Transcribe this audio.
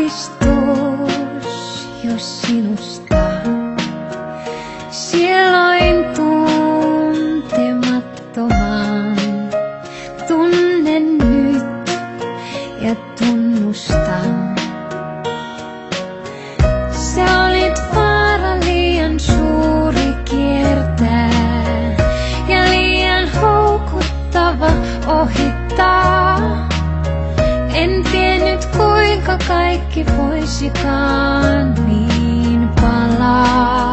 aavistus jo sinusta. Silloin tuntemattoman tunnen nyt ja tunnustan. Sä olit vaara liian suuri kiertää ja liian houkuttava ohittaa. En tiennyt kuinka kaikki voisikaan niin palaa.